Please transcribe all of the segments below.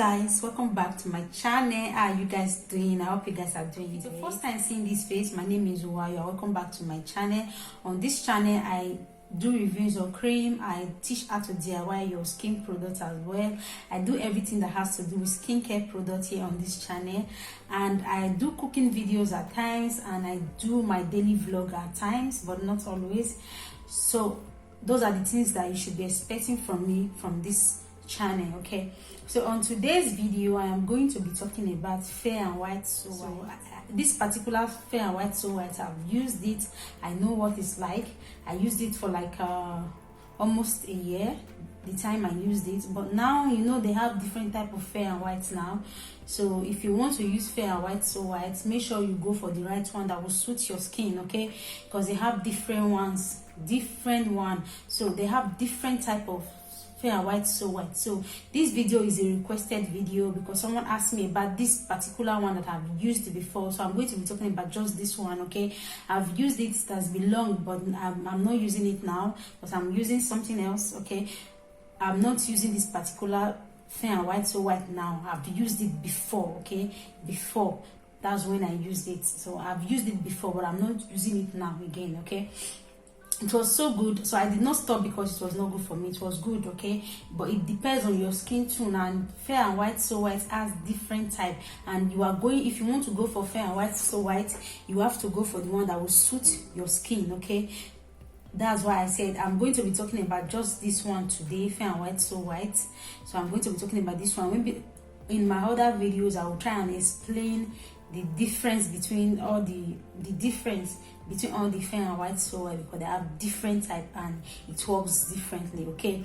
guys, welcome back to my channel. How are you guys doing? I hope you guys are doing it. If it's your first time seeing this face, my name is Uwa. You're welcome back to my channel. On this channel I do reviews on cream. I teach how to DIY your skin products as well. I do everything that has to do with skincare products here on this channel, and I do cooking videos at times, and I do my daily vlog at times, but not always. So those are the things that you should be expecting from me from this channel. Okay, so on today's video I am going to be talking about Fair and White So White. This particular Fair and White So White, I've used it. I know what it's like. I used it for like almost a year, the time I used it. But now, you know, they have different type of Fair and White now. So if you want to use Fair and White So White, make sure you go for the right one that will suit your skin, okay? Because they have different ones, so they have different type of Fair and White So White. So this video is a requested video because someone asked me about this particular one that I've used before. So I'm going to be talking about just this one, okay? I've used it, it has been long, but I'm not using it now because I'm using something else, okay? I'm not using this particular Fair and White So White now. I've used it before, okay? Before, that's when I used it. So I've used it before, but I'm not using it now again, okay? It was so good, so I did not stop because it was not good for me. It was good, okay, but it depends on your skin tone. And Fair and White So White has different type, and you are going, if you want to go for Fair and White So White, you have to go for the one that will suit your skin, okay? That's why I said I'm going to be talking about just this one today, Fair and White So White. So I'm going to be talking about this one. Maybe in my other videos I will try and explain the difference between all the difference between all the Fair and White So White, because they have different type and it works differently, okay?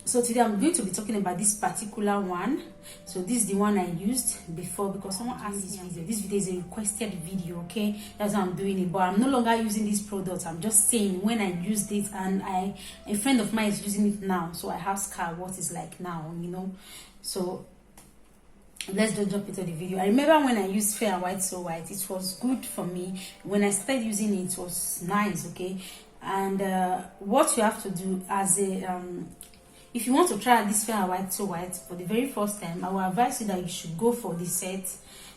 So today I'm going to be talking about this particular one. So this is the one I used before because someone asked this video. This video is a requested video, okay? That's why I'm doing it, but I'm no longer using this product. I'm just saying when I used it, and a friend of mine is using it now, so I asked her what it's like now, you know. So let's just jump into the video. I remember when I used Fair and White So White, it was good for me. When I started using it, it was nice, okay? And what you have to do as a if you want to try this Fair and White So White for the very first time, I will advise you that you should go for the set,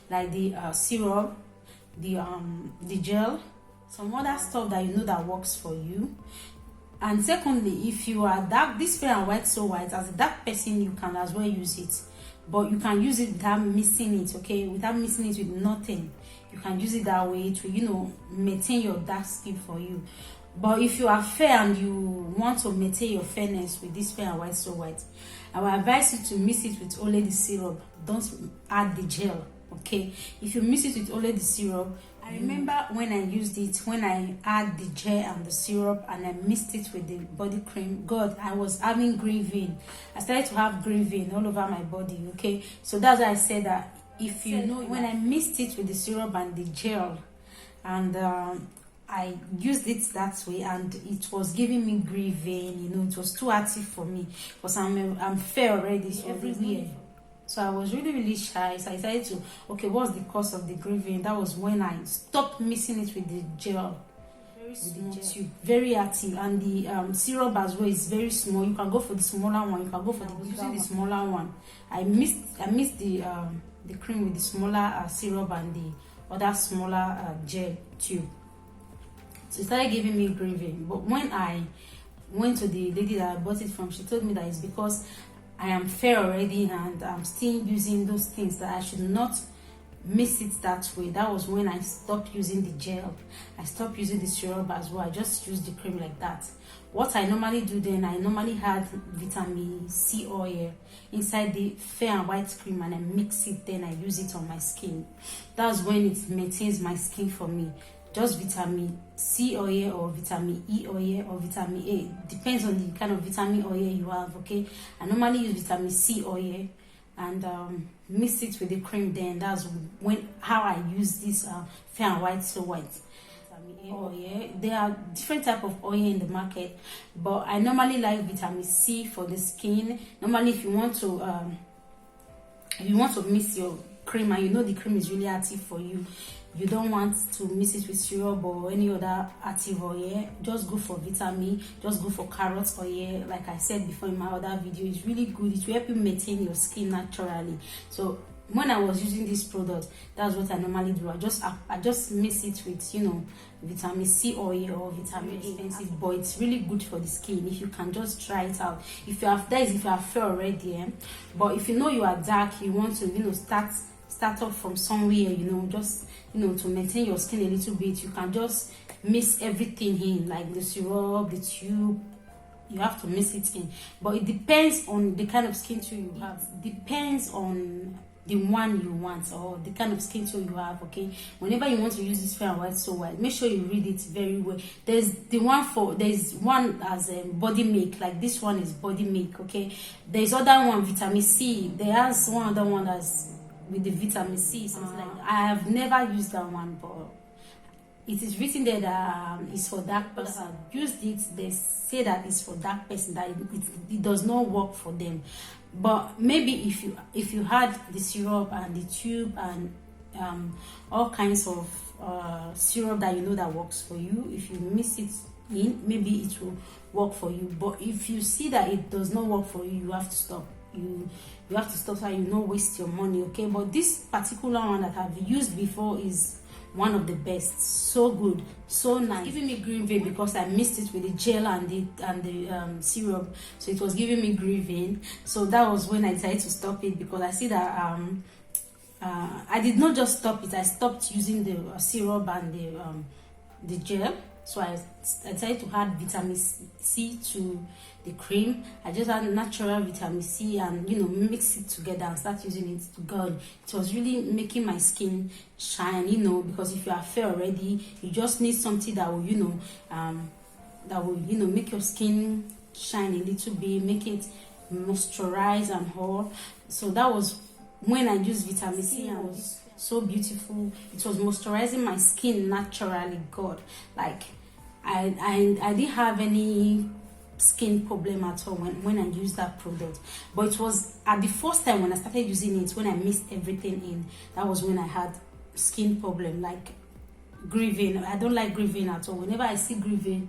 like the syrup, the gel, some other stuff that you know that works for you. And secondly, if you are dark, this Fair and White So White, as a dark person, you can as well use it, but you can use it without mixing it, okay? Without mixing it with nothing. You can use it that way to, you know, maintain your dark skin for you. But if you are fair and you want to maintain your fairness with this Fair and White So White, I will advise you to mix it with only the syrup. Don't add the gel, okay? If you mix it with only the syrup, I remember when I used it, when I add the gel and the syrup and I mixed it with the body cream, God, I was having green vein. I started to have green vein all over my body, okay? So that's why I said that if you know, when I mixed it with the syrup and the gel, and I used it that way, and it was giving me green vein, you know, it was too active for me because I'm fair already, so everywhere. So I was really shy. So I decided to, okay, what's the cause of the green vein? That was when I stopped mixing it with the gel. Very small tube, very active, and the syrup as well is very small. You can go for the smaller one. You can go for the smaller one. I mixed the cream with the smaller syrup and the other smaller gel tube. So it started giving me green vein. But when I went to the lady that I bought it from, she told me that it's because I am fair already and I'm still using those things, that I should not mix it that way. That was when I stopped using the gel. I stopped using the syrup as well. I just use the cream like that. What I normally do then, I normally had vitamin C oil inside the Fair and White cream, and I mix it, then I use it on my skin. That's when it maintains my skin for me. Just vitamin C oil or vitamin E oil or vitamin A, depends on the kind of vitamin oil you have, okay? I normally use vitamin C oil and mix it with the cream. Then that's how I use this Fair and White So White. Vitamin A oil, there are different type of oil in the market, but I normally like vitamin C for the skin. Normally, if you want to mix your cream and you know the cream is really active for you, you don't want to mix it with syrup or any other active oil, just go for vitamin, just go for carrot oil. Like I said before in my other video, it's really good. It will help you maintain your skin naturally. So when I was using this product, that's what I normally do. I just mix it with, you know, vitamin C oil or vitamin A, expensive, but it's really good for the skin. If you can just try it out, if you have, that is if you are fair already, but if you know you are dark, you want to, you know, start off from somewhere, you know, just, you know, to maintain your skin a little bit, you can just mix everything in, like the syrup, the tube. You have to mix it in, but it depends on the kind of skin tone you have. Depends on the one you want or the kind of skin tone you have. Okay, whenever you want to use this Fair and White So White, make sure you read it very well. There's one as a body make, like this one is body make. Okay, there's other one, vitamin C. There's one other one that's with the vitamin C, something like that. I have never used that one, but it is written there that it's for dark person. I've used it, they say that it's for dark person, that it does not work for them. But maybe if you had the syrup and the tube and all kinds of syrup that you know that works for you, if you mix it in, maybe it will work for you. But if you see that it does not work for you, you have to stop. You have to stop so you not waste your money. Okay, but this particular one that I've used before is one of the best. So good, so nice, giving me green vein because I mixed it with the gel and the syrup, so it was giving me green vein. So that was when I decided to stop it, because I see that I did not just stop it, I stopped using the syrup and the gel. So I decided to add vitamin C to the cream. I just add natural vitamin C and, you know, mix it together and start using it. God, it was really making my skin shine, you know, because if you are fair already, you just need something that will, you know, make your skin shine a little bit, make it moisturize and all. So that was when I used vitamin C, and it was so beautiful. It was moisturizing my skin naturally. God, like I didn't have any skin problem at all when I used that product. But it was at the first time when I started using it, when I mixed everything in, that was when I had skin problem, like grieving. I don't like grieving at all. Whenever I see grieving,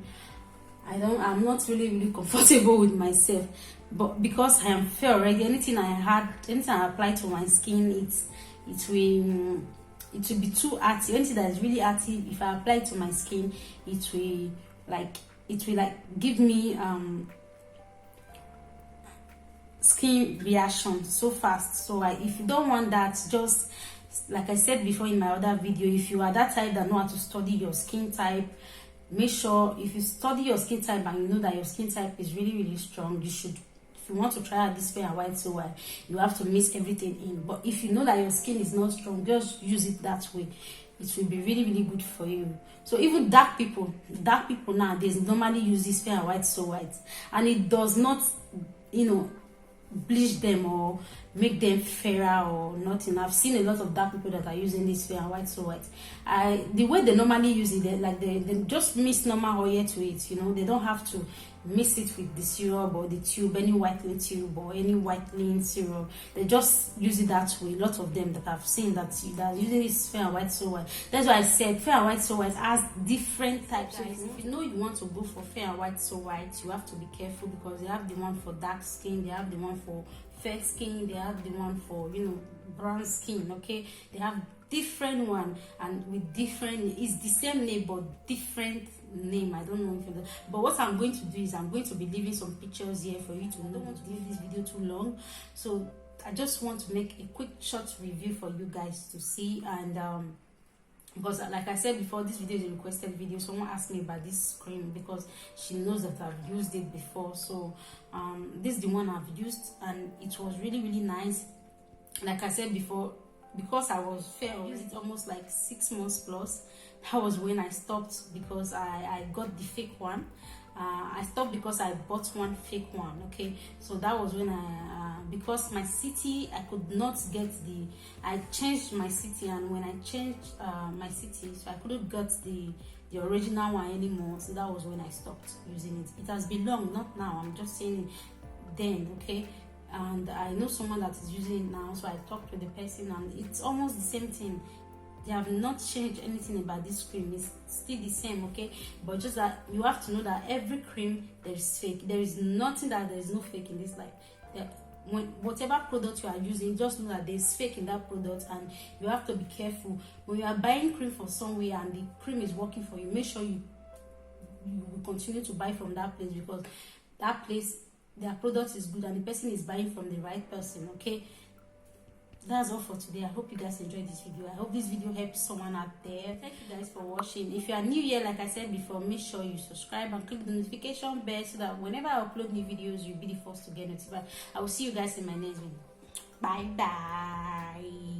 I'm not really comfortable with myself. But because I am fair already, anything I apply to my skin, it will be too active. Anything that is really active, if I apply it to my skin, it will give me skin reaction so fast. So if you don't want that, just like I said before in my other video, if you are that type that know how to study your skin type, make sure if you study your skin type and you know that your skin type is really strong, you should, if you want to try out this Fair and White So White, you have to mix everything in. But if you know that your skin is not strong, just use it that way. It will be really good for you. So even dark people nowadays normally use this Fair and White So White, and it does not, you know, bleach them or make them fairer or nothing. I've seen a lot of dark people that are using this Fair and White So White. The way they normally use it, they just mix normal oil to it, you know. They don't have to mix it with the syrup or the tube, any whitening tube or any whitening syrup. They just use it that way. A lot of them that I've seen that are using this Fair and White So White. That's why I said Fair and White So White has different types. If you know you want to go for Fair and White So White, you have to be careful, because they have the one for dark skin, they have the one for fair skin, they have the one for, you know, brown skin. Okay, they have different one, and with different, it's the same name but different name. I don't know if you know. But what I'm going to do is I'm going to be leaving some pictures here for you to know. I don't want to leave this video too long, so I just want to make a quick short review for you guys to see. And because like I said before, this video is a requested video. Someone asked me about this cream because she knows that I've used it before. So this is the one I've used, and it was really nice. Like I said before, because I was fair, I used it almost like 6 months plus. That was when I stopped, because I got the fake one. I stopped because I bought one fake one. Okay, so that was when because my city, I could not get I changed my city, and when I changed my city, so I couldn't get the original one anymore. So that was when I stopped using it. It has been long, not now, I'm just saying then. Okay, and I know someone that is using it now, so I talked to the person, and it's almost the same thing. They have not changed anything about this cream. It's still the same, okay? But just that you have to know that every cream there is fake. There is nothing that there is no fake in this life. When whatever product you are using, just know that there's fake in that product, and you have to be careful when you are buying cream from somewhere and the cream is working for you. Make sure you will continue to buy from that place, because that place, their product is good and the person is buying from the right person, okay? That's all for today. I hope you guys enjoyed this video. I hope this video helps someone out there. Thank you guys for watching. If you are new here, like I said before, make sure you subscribe and click the notification bell so that whenever I upload new videos, you'll be the first to get notified. I will see you guys in my next video. Bye bye.